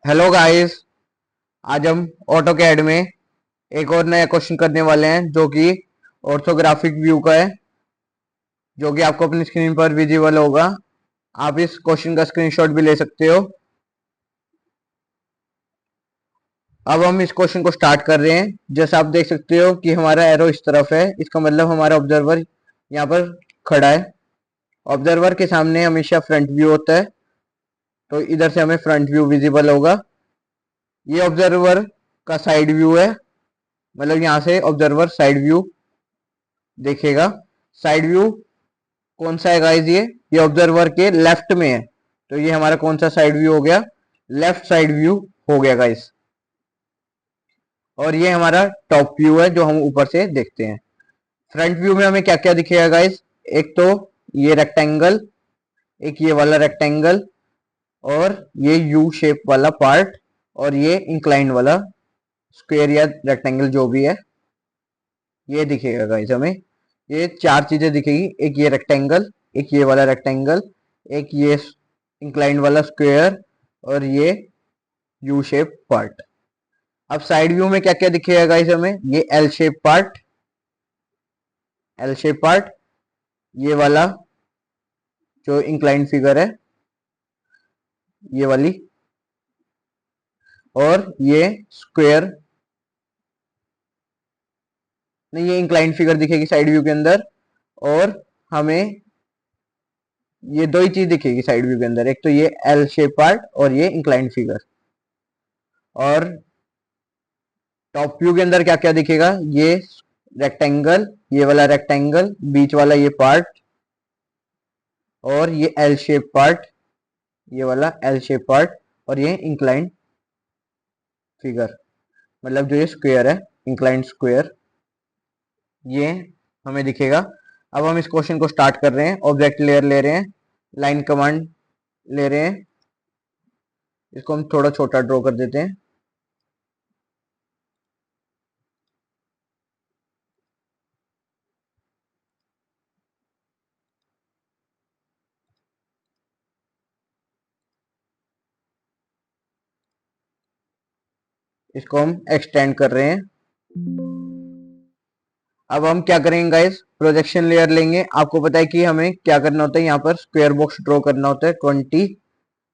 Hello guys. आज हम auto CAD में एक और नया क्वेश्चन करने वाले हैं जो कि ऑर्थोग्राफिक व्यू का है, जो कि आपको अपनी स्क्रीन पर विजिबल होगा। आप इस क्वेश्चन का स्क्रीनशॉट भी ले सकते हो। अब हम इस क्वेश्चन को स्टार्ट कर रहे हैं। जैसा आप देख सकते हो कि हमारा एरो इस तरफ है, इसका मतलब हमारा ऑब्जर्वर यहाँ पर खड़ा है। ऑब्जर्वर के सामने हमेशा फ्रंट व्यू होता है, तो इधर से हमें फ्रंट व्यू विजिबल होगा। ये ऑब्जर्वर का साइड व्यू है, मतलब यहाँ से ऑब्जर्वर साइड व्यू देखेगा। साइड व्यू कौन सा है गाइस? ये ऑब्जर्वर के लेफ्ट में है, तो ये हमारा कौन सा साइड व्यू हो गया? लेफ्ट साइड व्यू हो गया गाइस। और ये हमारा टॉप व्यू है जो हम ऊपर से देखते हैं। फ्रंट व्यू में हमें क्या क्या दिखेगा गाइस? एक तो ये रेक्टेंगल, एक ये वाला रेक्टेंगल, और ये यू शेप वाला पार्ट, और ये इंक्लाइन वाला स्क्वायर या रेक्टेंगल जो भी है, ये दिखेगा गाइस हमें। ये चार चीजें दिखेगी, एक ये रेक्टेंगल, एक ये वाला रेक्टेंगल, एक ये इंक्लाइंड वाला स्क्वायर, और ये यू शेप पार्ट। अब साइड व्यू में क्या क्या दिखेगा गाइस हमें? ये L shape part, L shape part, ये वाला जो इंक्लाइंड फिगर है, ये वाली, और ये स्क्वायर, नहीं ये इंक्लाइंड फिगर दिखेगी साइड व्यू के अंदर। और हमें ये दो ही चीज दिखेगी साइड व्यू के अंदर, एक तो ये एल शेप पार्ट और ये इंक्लाइंड फिगर। और टॉप व्यू के अंदर क्या क्या दिखेगा? ये रेक्टेंगल, ये वाला रेक्टेंगल, बीच वाला ये पार्ट, और ये एल शेप पार्ट, ये वाला एल शेप पार्ट, और ये इंक्लाइंड फिगर, मतलब जो ये स्क्वायर है, इंक्लाइंड स्क्वायर, ये हमें दिखेगा। अब हम इस क्वेश्चन को स्टार्ट कर रहे हैं। ऑब्जेक्ट लेयर ले रहे हैं, लाइन कमांड ले रहे हैं। इसको हम थोड़ा छोटा ड्रॉ कर देते हैं। इसको हम एक्सटेंड कर रहे हैं। अब हम क्या करेंगे गाइस? प्रोजेक्शन लेयर लेंगे। आपको पता है कि हमें क्या करना होता है, यहाँ पर स्क्वायर बॉक्स ड्रॉ करना होता है 20,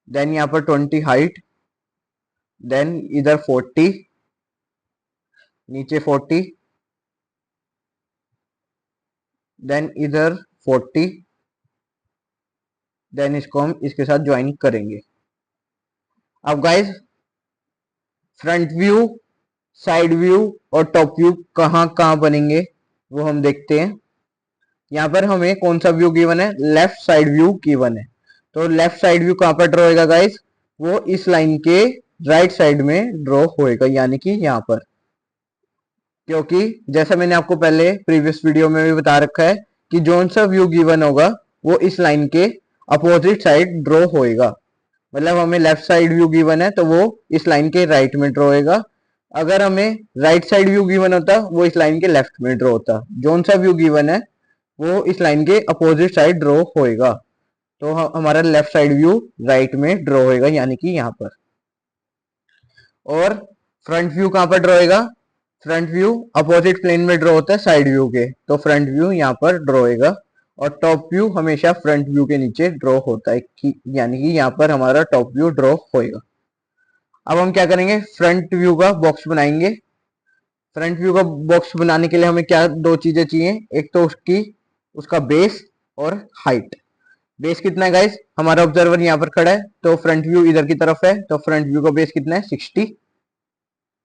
देन यहाँ पर 20 हाइट, देन इधर 40, नीचे 40, देन इधर 40, देन इसको हम इसके साथ ज्वाइन करेंगे। अब guys front view, side view और टॉप व्यू कहाँ कहाँ बनेंगे वो हम देखते हैं। यहाँ पर हमें कौन सा व्यू गिवन है? लेफ्ट साइड व्यू गिवन है। तो लेफ्ट साइड व्यू कहाँ पर ड्रॉ होएगा गाइस? वो इस लाइन के राइट साइड में ड्रॉ होएगा, यानी कि यहाँ पर। क्योंकि जैसा मैंने आपको पहले प्रीवियस वीडियो में भी बता रखा है कि जोन सा व्यू गिवन होगा वो इस लाइन के अपोजिट साइड ड्रॉ होएगा। मतलब हमें लेफ्ट साइड व्यू गिवन है तो वो इस लाइन के राइट में ड्रॉ होएगा। अगर हमें राइट साइड व्यू गिवन होता वो इस लाइन के लेफ्ट में ड्रॉ होता। जोन सा व्यू गिवन है वो इस लाइन के अपोजिट साइड ड्रॉ होएगा, तो हमारा लेफ्ट साइड व्यू राइट में ड्रॉ होएगा, यानी कि यहाँ पर। और फ्रंट व्यू कहाँ पर ड्रॉ होएगा? फ्रंट व्यू अपोजिट प्लेन में ड्रॉ होता है साइड व्यू के, तो फ्रंट व्यू यहाँ पर ड्रॉ होएगा। और टॉप व्यू हमेशा फ्रंट व्यू के नीचे ड्रॉ होता है, यानी कि यहाँ पर हमारा टॉप व्यू ड्रॉ होएगा। अब हम क्या करेंगे? फ्रंट व्यू का बॉक्स बनाएंगे। फ्रंट व्यू का बॉक्स बनाने के लिए हमें क्या दो चीजें चाहिए? एक तो उसका बेस और हाइट। बेस कितना है गाइस? हमारा ऑब्जर्वर यहाँ पर खड़ा है तो फ्रंट व्यू इधर की तरफ है, तो फ्रंट व्यू का बेस कितना है? 60।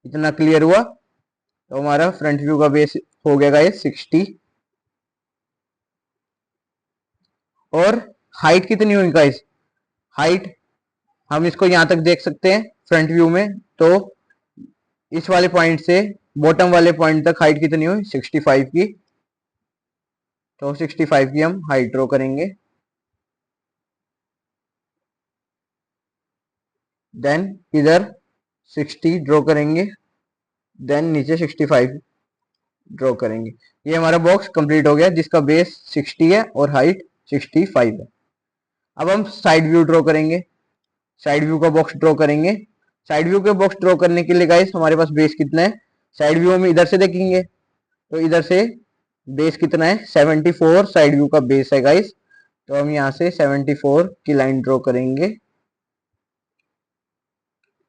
इतना क्लियर हुआ? तो हमारा फ्रंट व्यू का बेस हो गया गाइस 60। और हाइट कितनी हुई गाइस? हाइट हम इसको यहां तक देख सकते हैं फ्रंट व्यू में, तो इस वाले पॉइंट से बॉटम वाले पॉइंट तक हाइट कितनी हुई? 65 की। तो 65 की हम हाइट ड्रॉ करेंगे। देन इधर 60 ड्रॉ करेंगे, देन नीचे 65 ड्रॉ करेंगे। ये हमारा बॉक्स कंप्लीट हो गया जिसका बेस 60 है और हाइट 65 है। अब हम साइड व्यू ड्रॉ करेंगे। साइड व्यू का बॉक्स ड्रॉ करेंगे। साइड व्यू के बॉक्स ड्रॉ करने के लिए गाइस हमारे पास बेस कितना है, साइड व्यू हम इधर से देखेंगे तो इधर से बेस कितना है 74 साइड व्यू का बेस है गाइस। तो हम यहाँ से 74 की लाइन ड्रॉ करेंगे।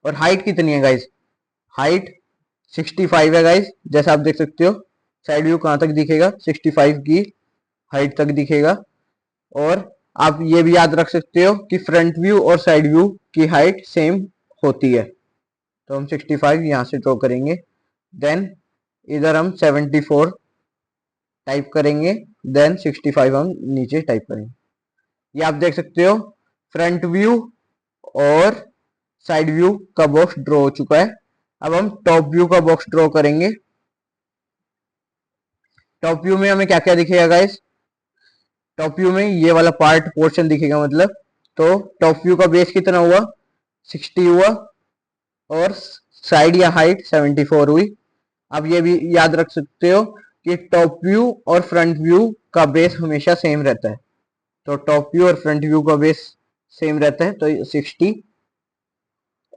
और हाइट कितनी है गाइस, हाइट 65 है गाइस, जैसा आप देख सकते हो। साइड व्यू कहाँ तक दिखेगा, 65 की हाइट तक दिखेगा। और आप ये भी याद रख सकते हो कि फ्रंट व्यू और साइड व्यू की हाइट सेम होती है। तो हम 65 यहाँ से ड्रॉ करेंगे। देन इधर हम 74 टाइप करेंगे, देन 65 हम नीचे टाइप करेंगे। ये आप देख सकते हो फ्रंट व्यू और साइड व्यू का बॉक्स ड्रॉ हो चुका है। अब हम टॉप व्यू का बॉक्स ड्रॉ करेंगे। टॉप व्यू में हमें क्या क्या दिखेगा गाइस, टॉप व्यू में ये वाला पार्ट पोर्शन दिखेगा मतलब। तो टॉप व्यू का बेस कितना हुआ 60 हुआ और साइड या हाइट 74 हुई। अब ये भी याद रख सकते हो कि टॉप व्यू और फ्रंट व्यू का बेस हमेशा सेम रहता है। तो टॉप व्यू और फ्रंट व्यू का बेस सेम रहता है तो 60।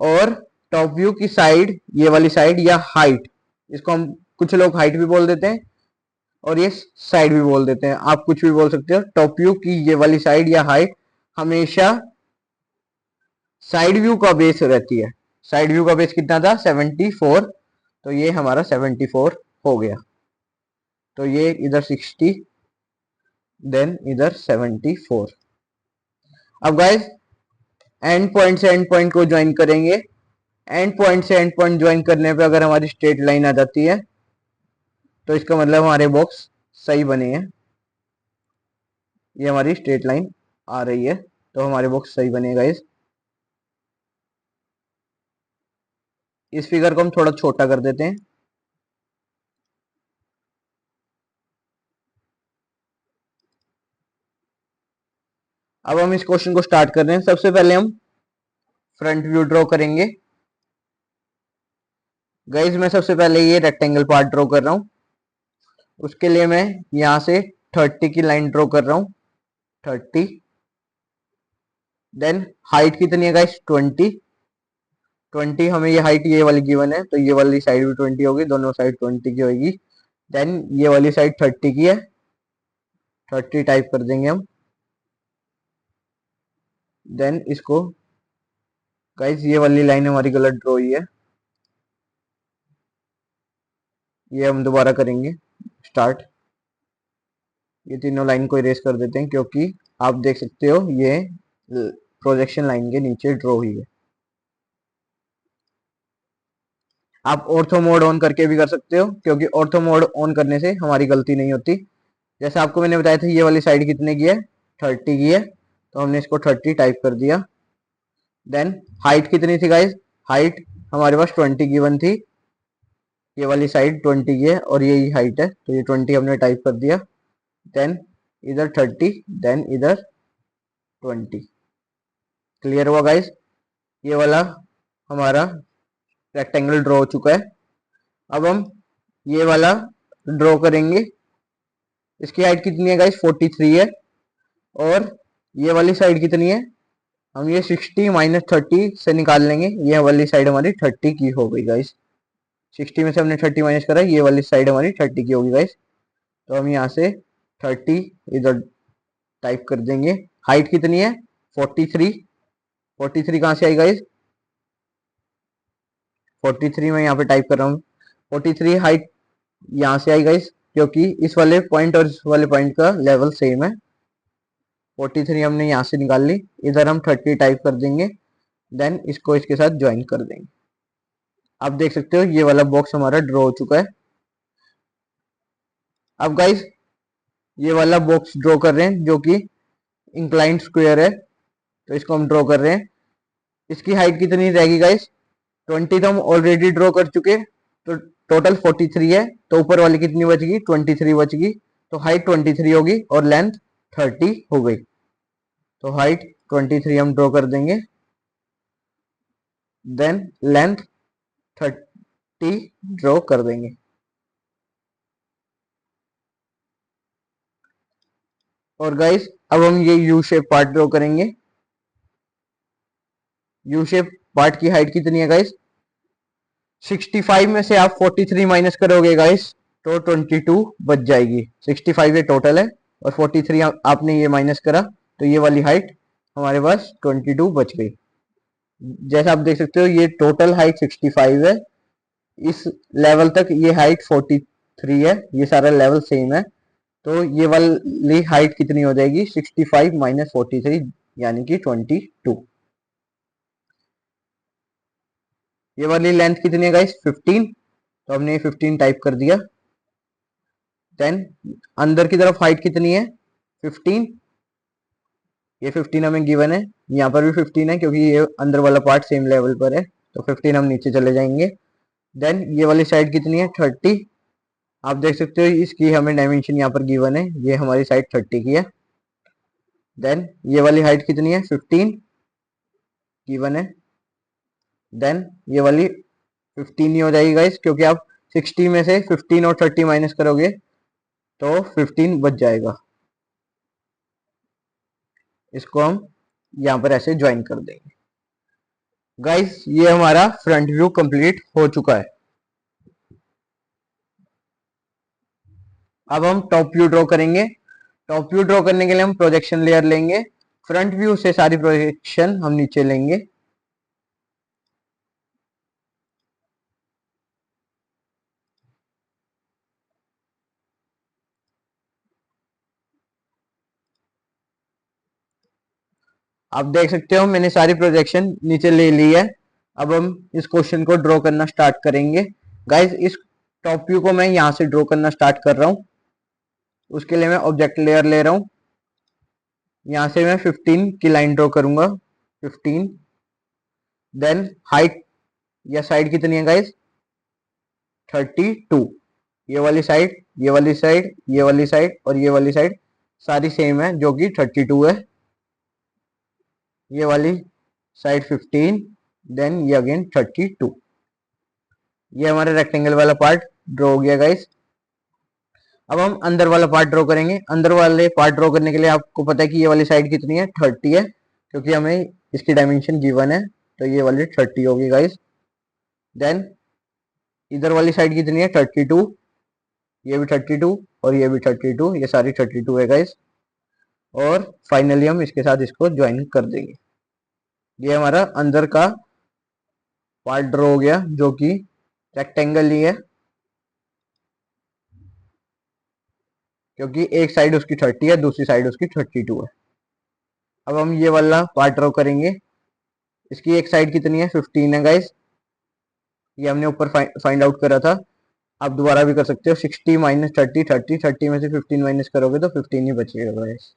और टॉप व्यू की साइड, ये वाली साइड या हाइट, इसको हम कुछ लोग हाइट भी बोल देते हैं और ये साइड भी बोल देते हैं, आप कुछ भी बोल सकते हो। टॉप व्यू की ये वाली साइड या हाइट हमेशा साइड व्यू का बेस रहती है। साइड व्यू का बेस कितना था 74, तो ये हमारा 74 हो गया। तो ये इधर 60 देन इधर 74। अब गाइस एंड पॉइंट से एंड पॉइंट को ज्वाइन करेंगे। एंड पॉइंट से एंड पॉइंट ज्वाइन करने पे अगर हमारी स्ट्रेट लाइन आ जाती है तो इसका मतलब हमारे बॉक्स सही बने हैं। ये हमारी स्ट्रेट लाइन आ रही है तो हमारे बॉक्स सही बने गाइस। इस फिगर को हम थोड़ा छोटा कर देते हैं। अब हम इस क्वेश्चन को स्टार्ट कर रहे हैं। सबसे पहले हम फ्रंट व्यू ड्रॉ करेंगे। गाइस मैं सबसे पहले ये रेक्टेंगल पार्ट ड्रॉ कर रहा हूं। उसके लिए मैं यहां से 30 की लाइन ड्रॉ कर रहा हूं, 30। देन हाइट कितनी है गाइस 20। 20 हमें ये हाइट ये वाली गिवन है तो ये वाली साइड भी 20 होगी, दोनों साइड 20 की होगी। देन ये वाली साइड 30 की है, 30 टाइप कर देंगे हम। देन इसको गाइस ये वाली लाइन हमारी गलत ड्रॉ हुई है, ये हम दोबारा करेंगे स्टार्ट। ये तीनों लाइन को इरेज कर देते हैं क्योंकि आप देख सकते हो ये प्रोजेक्शन लाइन के नीचे ड्रॉ हुई है। आप ऑर्थो मोड ऑन करके भी कर सकते हो क्योंकि ऑर्थो मोड ऑन करने से हमारी गलती नहीं होती। जैसे आपको मैंने बताया था ये वाली साइड कितने की है 30 की है, तो हमने इसको 30 टाइप कर दिया। देन हाइट कितनी थी गाइस, हाइट हमारे पास 20 गिवन थी। ये वाली साइड 20 की है और यही हाइट है तो ये 20 हमने टाइप कर दिया। देन इधर 30 देन इधर 20। क्लियर हुआ गाइस, ये वाला हमारा रेक्टेंगल ड्रॉ हो चुका है। अब हम ये वाला ड्रॉ करेंगे। इसकी हाइट कितनी है गाइस 43 है और ये वाली साइड कितनी है, हम ये 60 माइनस 30 से निकाल लेंगे। ये वाली साइड हमारी 30 की हो गई गाइस। 60 में से हमने 30 माइनस करा, ये वाली साइड हमारी 30 की होगी गाइस। तो हम यहाँ से 30 इधर टाइप कर देंगे। हाइट कितनी है 43। 43 कहाँ से आई गाइस, 43 में यहाँ पे टाइप कर रहा हूँ। 43 हाइट यहाँ से आई गाइस क्योंकि इस वाले पॉइंट और इस वाले पॉइंट का लेवल सेम है। 43 हमने यहाँ से निकाल ली, इधर हम 30 टाइप कर देंगे। देन इसको इसके साथ ज्वाइन कर देंगे। आप देख सकते हो ये वाला बॉक्स हमारा ड्रॉ हो चुका है। अब गाइस ये वाला बॉक्स ड्रॉ कर रहे हैं जो कि इंक्लाइंड स्क्वायर है, तो इसको हम ड्रॉ कर रहे हैं। इसकी हाइट कितनी रहेगी गाइस 20 तो हम ऑलरेडी ड्रॉ कर चुके, तो टोटल 43 है तो ऊपर वाली कितनी बचेगी 23 बचेगी। तो हाइट 23 होगी और लेंथ 30 हो गई। तो हाइट 23 हम ड्रॉ कर देंगे। देन लेंथ 30 ड्रॉ कर देंगे। और गाइस अब हम ये यू शेप पार्ट ड्रॉ करेंगे। यू शेप पार्ट की हाइट कितनी है गाइस? 65 में से आप 43 माइनस करोगे गाइस तो 22 बच जाएगी। 65 ये टोटल है और 43 आपने ये माइनस करा तो ये वाली हाइट हमारे पास 22 बच गई। जैसा आप देख सकते हो ये टोटल हाइट 65 है, इस लेवल तक ये हाइट 43 है, ये सारा लेवल सेम है। तो ये वाली हाइट कितनी हो जाएगी? 65 माइनस 43 यानी कि 22। ये वाली लेंथ कितनी है गाइस? 15। तो हमने ये 15 टाइप कर दिया। देन अंदर की तरफ हाइट कितनी है? 15। ये 15 हमें गिवन है, यहाँ पर भी 15 है क्योंकि ये अंदर वाला पार्ट सेम लेवल पर है, तो 15 हम नीचे चले जाएंगे। देन ये वाली साइड कितनी है? 30। आप देख सकते हो इसकी हमें डायमेंशन यहाँ पर गिवन है, ये हमारी साइड 30 की है। देन ये वाली हाइट कितनी है? 15 गिवन है। देन ये वाली 15 ही हो जाएगी गाइस क्योंकि आप 60 में से 15 और 30 माइनस करोगे तो 15 बच जाएगा। इसको हम यहाँ पर ऐसे ज्वाइन कर देंगे। गाइस ये हमारा फ्रंट व्यू कंप्लीट हो चुका है। अब हम टॉप व्यू ड्रॉ करेंगे। टॉप व्यू ड्रॉ करने के लिए हम प्रोजेक्शन लेयर लेंगे, फ्रंट व्यू से सारी प्रोजेक्शन हम नीचे लेंगे। आप देख सकते हो मैंने सारी प्रोजेक्शन नीचे ले ली है। अब हम इस क्वेश्चन को ड्रॉ करना स्टार्ट करेंगे। गाइस इस टॉप व्यू को मैं यहाँ से ड्रॉ करना स्टार्ट कर रहा हूँ। उसके लिए मैं ऑब्जेक्ट लेयर ले रहा हूँ, यहाँ से मैं 15 की लाइन ड्रॉ करूंगा। 15। देन हाइट या साइड कितनी है गाइस? 32। ये वाली साइड, ये वाली साइड, ये वाली साइड और ये वाली साइड सारी सेम है जो कि 32 है। ये वाली साइड 15, देन ये अगेन 32। ये हमारा रेक्टेंगल वाला पार्ट ड्रॉ हो गया गाइस। अब हम अंदर वाला पार्ट ड्रॉ करेंगे। अंदर वाले पार्ट ड्रॉ करने के लिए आपको पता है कि ये वाली साइड कितनी है? 30 है क्योंकि हमें इसकी डायमेंशन गिवन है, तो ये वाली 30 होगी गाइस। देन इधर वाली साइड कितनी है? 32। ये भी 32 और ये भी 32, ये सारी 32 है गाइस। और फाइनली हम इसके साथ इसको ज्वाइन कर देंगे। ये हमारा अंदर का पार्ट ड्रॉ हो गया जो कि रेक्टेंगल ही है क्योंकि एक साइड उसकी 30 है, दूसरी साइड उसकी 32 है। अब हम ये वाला पार्ट ड्रॉ करेंगे। इसकी एक साइड कितनी है? 15 है गाइस, ये हमने ऊपर फाइंड आउट करा था। आप दोबारा भी कर सकते हो। 60 माइनस 30, 30 में से 15 माइनस करोगे तो 15 ही बचेगा गाइस।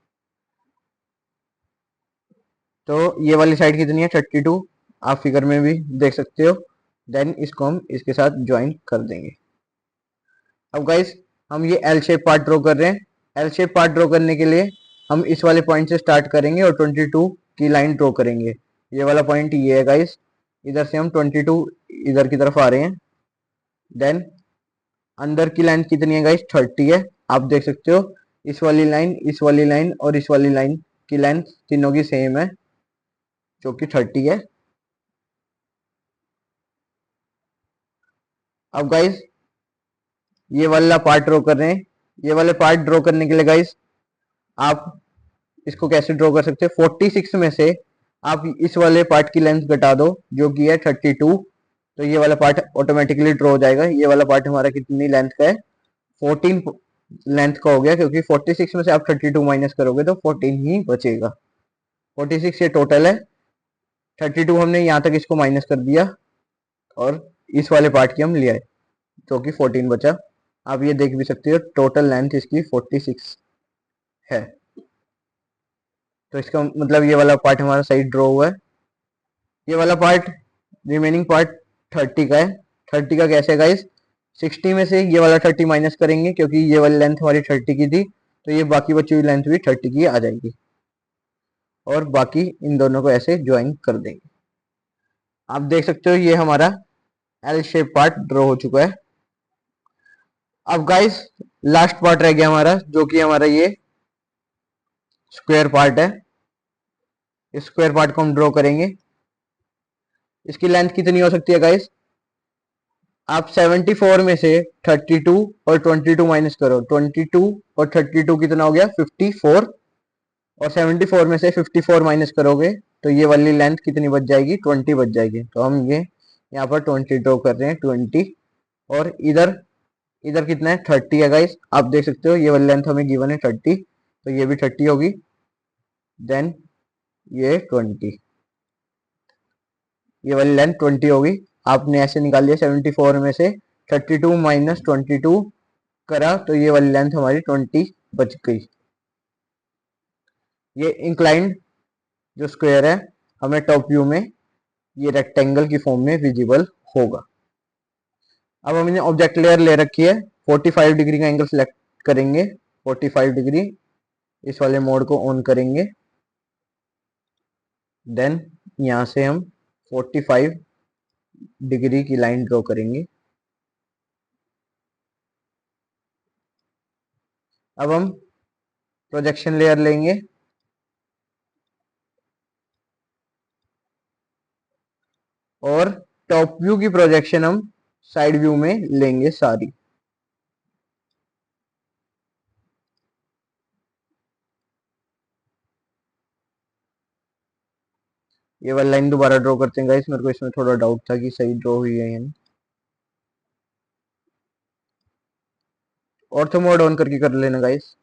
तो ये वाली साइड कितनी है? 32, आप फिगर में भी देख सकते हो। देन इसको हम इसके साथ ज्वाइन कर देंगे। अब गाइस हम ये एल शेप पार्ट ड्रॉ कर रहे हैं। एल शेप पार्ट ड्रॉ करने के लिए हम इस वाले पॉइंट से स्टार्ट करेंगे और 22 की लाइन ड्रॉ करेंगे। ये वाला पॉइंट ये है गाइस, इधर से हम 22 इधर की तरफ आ रहे हैं। देन अंदर की लाइन कितनी है गाइस? 30 है। आप देख सकते हो इस वाली लाइन, इस वाली लाइन और इस वाली लाइन की लेंथ तीनों की सेम है जो कि 30 है। अब गाइस ये वाला पार्ट ड्रॉ कर रहे हैं। ये वाले पार्ट ड्रॉ करने के लिए गाइस आप इसको कैसे ड्रॉ कर सकते हैं? 46 में से आप इस वाले पार्ट की लेंथ घटा दो जो कि है 32, तो ये वाला पार्ट ऑटोमेटिकली ड्रॉ हो जाएगा। ये वाला पार्ट हमारा कितनी लेंथ का है? 14 लेंथ का हो गया क्योंकि 46 में से आप 32 माइनस करोगे तो 14 ही बचेगा। 46 ये टोटल है, 32 हमने यहाँ तक इसको माइनस कर दिया और इस वाले पार्ट की हम ले आए जो कि 14 बचा। आप ये देख भी सकते हो टोटल लेंथ इसकी 46 है। तो इसका मतलब ये वाला पार्ट हमारा सही ड्रॉ हुआ है। ये वाला पार्ट रिमेनिंग पार्ट 30 का है। 30 का कैसे गाइस? 60 में से ये वाला 30 माइनस करेंगे क्योंकि ये वाली लेंथ हमारी 30 की थी, तो ये बाकी बची हुई लेंथ भी 30 की आ जाएगी और बाकी इन दोनों को ऐसे ज्वाइन कर देंगे। आप देख सकते हो ये हमारा एल शेप पार्ट ड्रॉ हो चुका है। अब गाइस लास्ट पार्ट रह गया हमारा जो कि हमारा ये स्क्वायर पार्ट है। इस स्क्वायर पार्ट को हम ड्रॉ करेंगे। इसकी लेंथ कितनी हो सकती है गाइस? आप 74 में से 32 और 22 माइनस करो। 22 और 32 कितना हो गया? 54। और 74 में से 54 माइनस करोगे तो ये वाली लेंथ कितनी बच जाएगी? 20 बच जाएगी। तो हम ये यहाँ पर 20 ड्रॉ कर रहे हैं, 20। और इधर इधर कितना है? 30 है गाइस। आप देख सकते हो ये वाली लेंथ हमें गिवन है 30, तो ये भी 30 होगी। देन ये 20, ये वाली लेंथ 20 होगी। आपने ऐसे निकाल लिया 74 में से 32 माइनस 22 करा तो ये वाली लेंथ हमारी 20 बच गई। ये इंक्लाइंड जो स्क्वायर है हमें टॉप व्यू में ये रेक्टेंगल की फॉर्म में विजिबल होगा। अब हमने ऑब्जेक्ट लेयर ले रखी है, 45 डिग्री का एंगल सिलेक्ट करेंगे। 45 डिग्री, इस वाले मोड को ऑन करेंगे। देन यहाँ से हम 45 डिग्री की लाइन ड्रॉ करेंगे। अब हम प्रोजेक्शन लेयर लेंगे और टॉप व्यू की प्रोजेक्शन हम साइड व्यू में लेंगे सारी। ये वाली लाइन दोबारा ड्रॉ करते हैं गाइस, मेरे को इसमें थोड़ा डाउट था कि सही ड्रॉ हुई है या नहीं। ऑर्थो मोड ऑन करके कर लेना गाइस।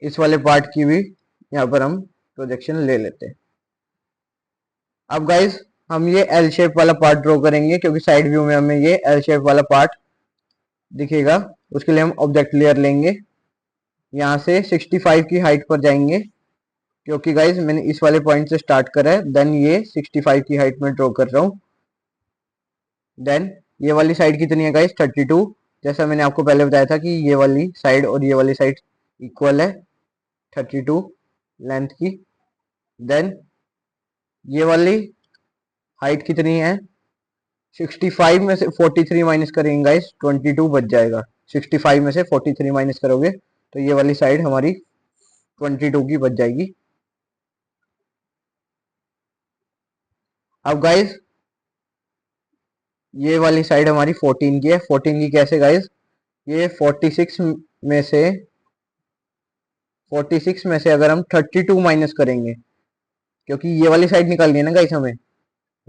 इस वाले पार्ट की भी यहाँ पर हम प्रोजेक्शन ले लेते हैं। अब गाइस हम ये एल शेप वाला पार्ट ड्रॉ करेंगे क्योंकि साइड व्यू में हमें ये एल शेप वाला पार्ट दिखेगा। उसके लिए हम ऑब्जेक्ट लेयर लेंगे, यहाँ से 65 की हाइट पर जाएंगे क्योंकि गाइस मैंने इस वाले पॉइंट से स्टार्ट करा है। देन ये 65 की हाइट में ड्रॉ कर रहा हूँ। देन ये वाली साइड कितनी है गाइस? 32। जैसा मैंने आपको पहले बताया था कि ये वाली साइड और ये वाली साइड इक्वल है 32 लेंथ की। देन ये वाली हाइट कितनी है? 65 में से 43 माइनस करेंगे गाइस, 22 बच जाएगा। 65 में से 43 माइनस करोगे तो ये वाली साइड हमारी 22 की बच जाएगी। अब गाइस ये वाली साइड हमारी 14 की है। 14 की कैसे गाइस? ये 46 में से अगर हम 32 माइनस करेंगे, क्योंकि ये वाली साइड निकालनी है ना गाइस हमें,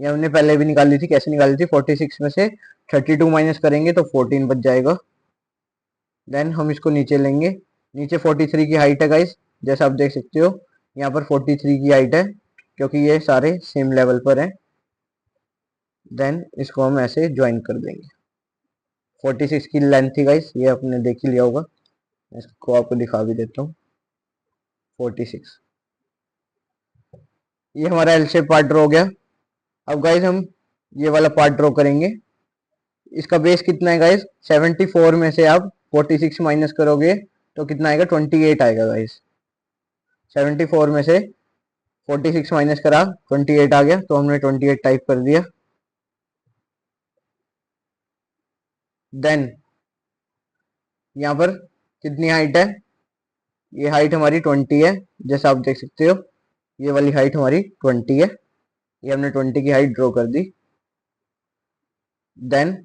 ये हमने पहले भी निकाल ली थी। कैसे निकाली थी? 46 में से 32 माइनस करेंगे तो 14 बच जाएगा। देन हम इसको नीचे लेंगे। नीचे 43 की हाइट है गाइस, जैसा आप देख सकते हो यहाँ पर 43 की हाइट है क्योंकि ये सारे सेम लेवल पर हैं। देन इसको हम ऐसे ज्वाइन कर देंगे। 46 की लेंथ थी गाइस, ये आपने देख ही लिया होगा। इसको आपको दिखा भी देता हूँ। 46, ये हमारा एल शेप पार्ट ड्रॉ हो गया। अब गाइस हम ये वाला पार्ट ड्रॉ करेंगे। इसका बेस कितना है गाइस? 74 में से आप 46 माइनस करोगे तो कितना आएगा? 28 आएगा गाइस। 74 में से 46 माइनस करा, 28 आ गया, तो हमने 28 टाइप कर दिया। देन यहाँ पर कितनी हाइट है? ये हाइट हमारी 20 है, जैसा आप देख सकते हो ये वाली हाइट हमारी 20 है। ये हमने 20 की हाइट ड्रॉ कर दी। देन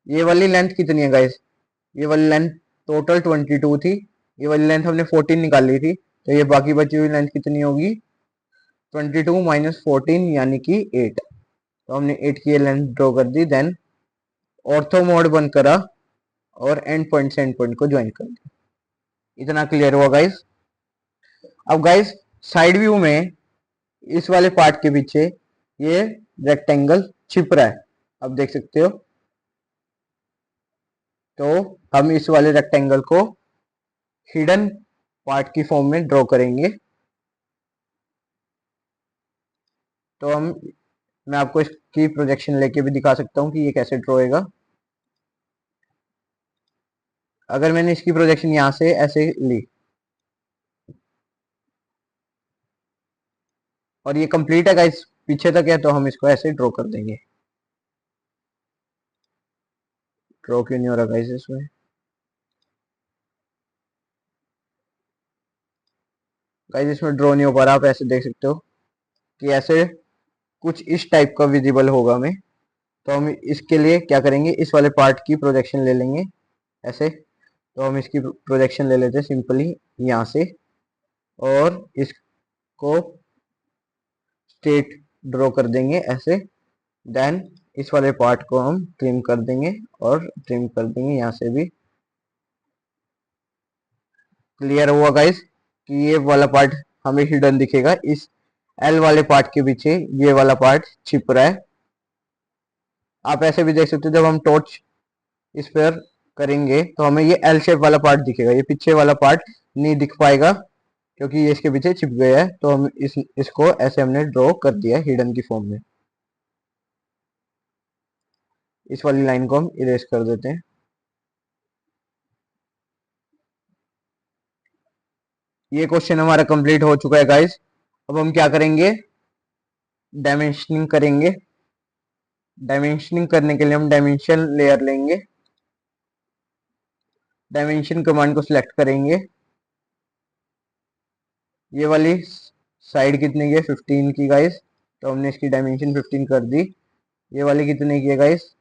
ये वाली लेंथ कितनी है गाइस? ये वाली लेंथ टोटल 22 थी। ये वाली लेंथ हमने 14 निकाल ली थी, तो ये बाकी बची हुई लेंथ कितनी होगी? 22 माइनस 14 यानी कि 8। तो हमने 8 की ये लेंथ ड्रॉ कर दी। देन ऑर्थो मोड बंद करा और एंड पॉइंट से एंड पॉइंट को ज्वाइन कर दिया। इतना क्लियर हुआ गाइस? अब गाइस साइड व्यू में इस वाले पार्ट के पीछे ये रेक्टेंगल छिप रहा है, आप देख सकते हो। तो हम इस वाले रेक्टेंगल को हिडन पार्ट की फॉर्म में ड्रॉ करेंगे। तो मैं आपको इसकी प्रोजेक्शन लेके भी दिखा सकता हूँ कि ये कैसे ड्रॉ होगा। अगर मैंने इसकी प्रोजेक्शन यहाँ से ऐसे ली और ये कंप्लीट है गाइस, पीछे तक है, तो हम इसको ऐसे ड्रॉ कर देंगे। ड्रॉ क्यों नहीं हो रहा गाइस इसमें? गाइस इसमें ड्रॉ नहीं हो पा रहा, आप ऐसे देख सकते हो कि ऐसे कुछ इस टाइप का विजिबल होगा हमें। तो हम इसके लिए क्या करेंगे, इस वाले पार्ट की प्रोजेक्शन ले लेंगे ऐसे। तो हम इसकी प्रोजेक्शन ले लेते हैं सिंपली यहाँ से, और इसको स्ट्रेट ड्रॉ कर देंगे ऐसे। देन इस वाले पार्ट को हम ट्रिम कर देंगे, और ट्रिम कर देंगे यहाँ से भी। क्लियर हुआ गाइस कि ये वाला पार्ट हमें हिडन दिखेगा, इस एल वाले पार्ट के पीछे ये वाला पार्ट छिप रहा है। आप ऐसे भी देख सकते हो, जब हम टॉर्च इस पर करेंगे तो हमें ये एल शेप वाला पार्ट दिखेगा, ये पीछे वाला पार्ट नहीं दिख पाएगा क्योंकि ये इसके पीछे छिप गया है। तो हम इसको ऐसे हमने ड्रॉ कर दिया है हिडन की फॉर्म में। इस वाली लाइन को हम इरेज कर देते हैं। ये क्वेश्चन हमारा कंप्लीट हो चुका है गाइस। अब हम क्या करेंगे, डायमेंशनिंग करेंगे। डायमेंशनिंग करने के लिए हम डायमेंशन लेयर लेंगे, डायमेंशन कमांड को सिलेक्ट करेंगे। ये वाली साइड कितने की है, 15 की गाइस, तो हमने इसकी डायमेंशन 15 कर दी। ये वाली कितने की है गाइस,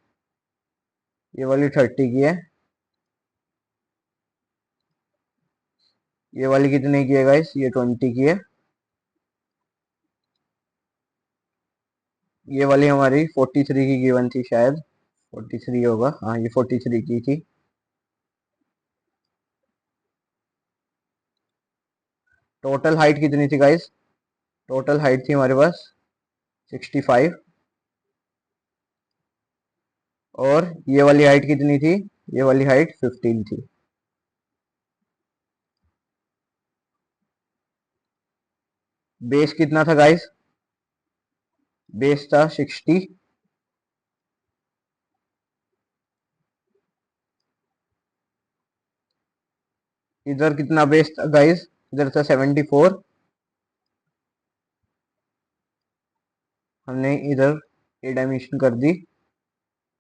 ये वाली 30 की है। ये वाली कितने की है गाइस, ये 20 की है। ये वाली हमारी 43 की गिवन थी शायद, 43 होगा, हाँ ये 43 की थी। टोटल हाइट कितनी थी गाइस, टोटल हाइट थी हमारे पास 65। और ये वाली हाइट कितनी थी, ये वाली हाइट 15 थी। बेस कितना था गाइस, बेस था 60। इधर कितना बेस था गाइस, इधर था 74। हमने इधर ये डायमेंशन कर दी।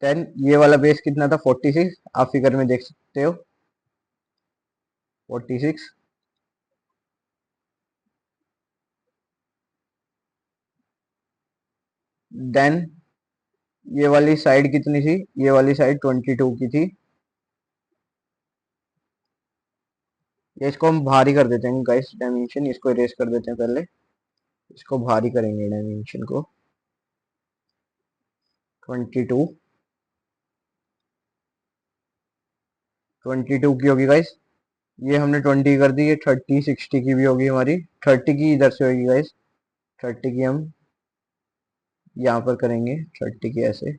देन ये वाला बेस कितना था, 46, आप फिगर में देख सकते हो 46। देन ये वाली साइड कितनी थी, ये वाली साइड 22 की थी। ये इसको हम भारी कर देते हैं गाइस, डायमेंशन इसको इरेज कर देते हैं पहले, इसको भारी करेंगे डायमेंशन को। 22, 22 की होगी गाइस, ये हमने 20 कर दी। ये 30 60 की भी होगी हमारी, 30 की इधर से होगी गाइस, 30 की हम यहाँ पर करेंगे, 30 की ऐसे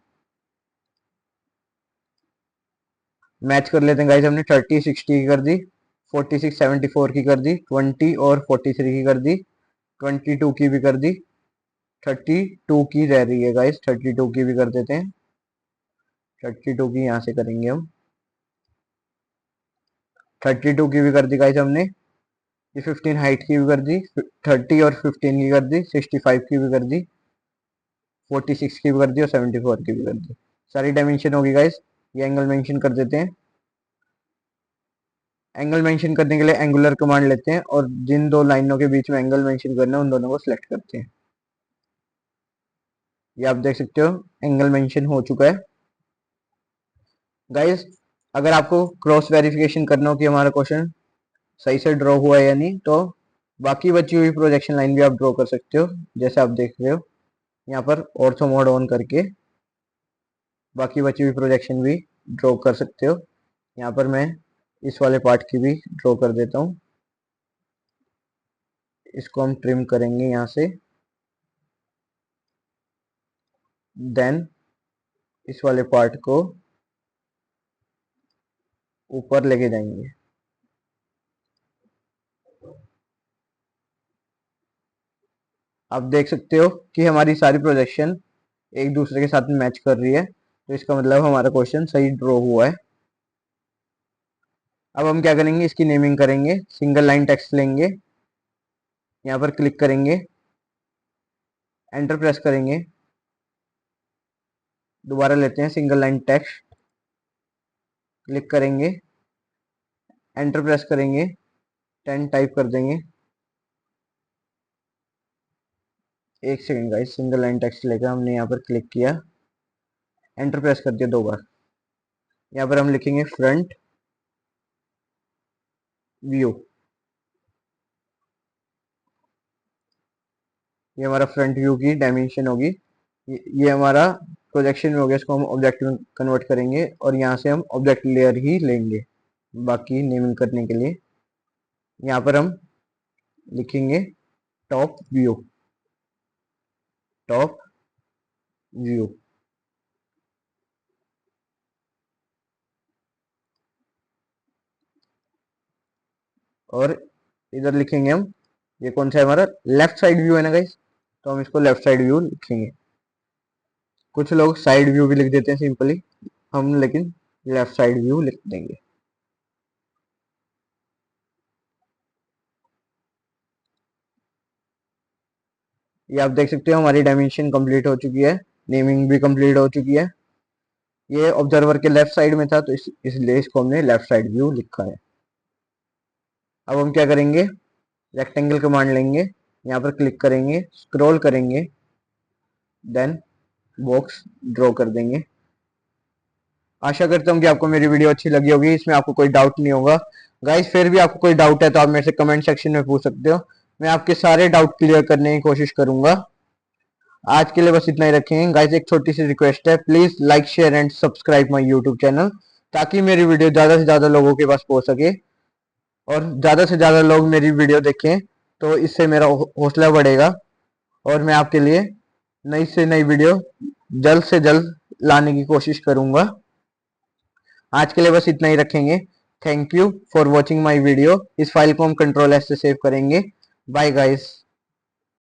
मैच कर लेते हैं गाइस। हमने 30 60 की कर दी, 46 74 की कर दी, 20 और 43 की कर दी, 22 की भी कर दी, 32 की रह रही है गाइस, 32 की भी कर देते हैं। 32 की यहाँ से करेंगे हम, 32 की भी कर दी गाइस हमने। ये 15 हाइट की भी कर दी, 30 और 15 की कर दी, 65 की भी कर दी, 46 की भी कर दी, और 74 की भी कर दी। सारी डायमेंशन होगी गाइस। ये एंगल मेंशन कर देते हैं। एंगल मेंशन करने के लिए एंगुलर कमांड लेते हैं, और जिन दो लाइनों के बीच में एंगल मेंशन करना है उन दोनों को सिलेक्ट करते हैं। ये आप देख सकते हो एंगल मेंशन हो चुका है गाइस। अगर आपको क्रॉस वेरिफिकेशन करना हो कि हमारा क्वेश्चन सही से ड्रॉ हुआ है या नहीं, तो बाकी बची हुई प्रोजेक्शन लाइन भी आप ड्रॉ कर सकते हो, जैसे आप देख रहे हो यहाँ पर ऑर्थो मोड ऑन करके बाकी बची हुई प्रोजेक्शन भी ड्रॉ कर सकते हो। यहाँ पर मैं इस वाले पार्ट की भी ड्रॉ कर देता हूँ। इसको हम ट्रिम करेंगे यहाँ से। देन इस वाले पार्ट को ऊपर लेके जाएंगे। आप देख सकते हो कि हमारी सारी प्रोजेक्शन एक दूसरे के साथ में मैच कर रही है, तो इसका मतलब हमारा क्वेश्चन सही ड्रॉ हुआ है। अब हम क्या करेंगे, इसकी नेमिंग करेंगे, सिंगल लाइन टेक्स्ट लेंगे, यहाँ पर क्लिक करेंगे, एंटर प्रेस करेंगे, दोबारा लेते हैं सिंगल लाइन टेक्स्ट, क्लिक करेंगे, एंटर प्रेस करेंगे, 10 टाइप कर देंगे। एक second guys, single line text लेकर हमने यहाँ पर क्लिक किया, एंटर प्रेस कर दिया 2 बार। यहाँ पर हम लिखेंगे फ्रंट व्यू, ये हमारा फ्रंट व्यू की डायमेंशन होगी। ये हमारा प्रोजेक्शन में हो गया, इसको हम ऑब्जेक्ट में कन्वर्ट करेंगे और यहाँ से हम ऑब्जेक्ट लेयर ही लेंगे बाकी नेमिंग करने के लिए। यहाँ पर हम लिखेंगे टॉप व्यू, टॉप व्यू, और इधर लिखेंगे हम, ये कौन सा है हमारा, लेफ्ट साइड व्यू है ना गाइस, तो हम इसको लेफ्ट साइड व्यू लिखेंगे। कुछ लोग साइड व्यू भी लिख देते हैं सिंपली, हम लेकिन लेफ्ट साइड व्यू लिख देंगे। ये आप देख सकते हो हमारी डायमेंशन कंप्लीट हो चुकी है, नेमिंग भी कंप्लीट हो चुकी है। ये ऑब्जर्वर के लेफ्ट साइड में था तो इसलिए इसको हमने लेफ्ट साइड व्यू लिखा है। अब हम क्या करेंगे, रेक्टेंगल कमांड लेंगे, यहाँ पर क्लिक करेंगे, स्क्रॉल करेंगे, देन बॉक्स ड्रॉ कर देंगे। आशा करता हूँ कि आपको मेरी वीडियो अच्छी लगी होगी, इसमें आपको कोई डाउट नहीं होगा। गाइस फिर भी आपको कोई डाउट है तो आप मेरे से कमेंट सेक्शन में पूछ सकते हो, मैं आपके सारे डाउट क्लियर करने की कोशिश करूंगा। आज के लिए बस इतना ही रखेंगे गाइस। एक छोटी सी रिक्वेस्ट है, please like share and subscribe my YouTube channel, ताकि मेरी वीडियो ज्यादा से ज्यादा लोगों के पास पहुंच सके और ज्यादा से ज्यादा लोग मेरी वीडियो देखें, तो इससे मेरा हौसला बढ़ेगा और मैं आपके लिए नई से नई वीडियो जल्द से जल्द लाने की कोशिश करूंगा। आज के लिए बस इतना ही रखेंगे। Thank you for watching my video. इस फाइल को हम कंट्रोल एस से सेव करेंगे। Bye guys.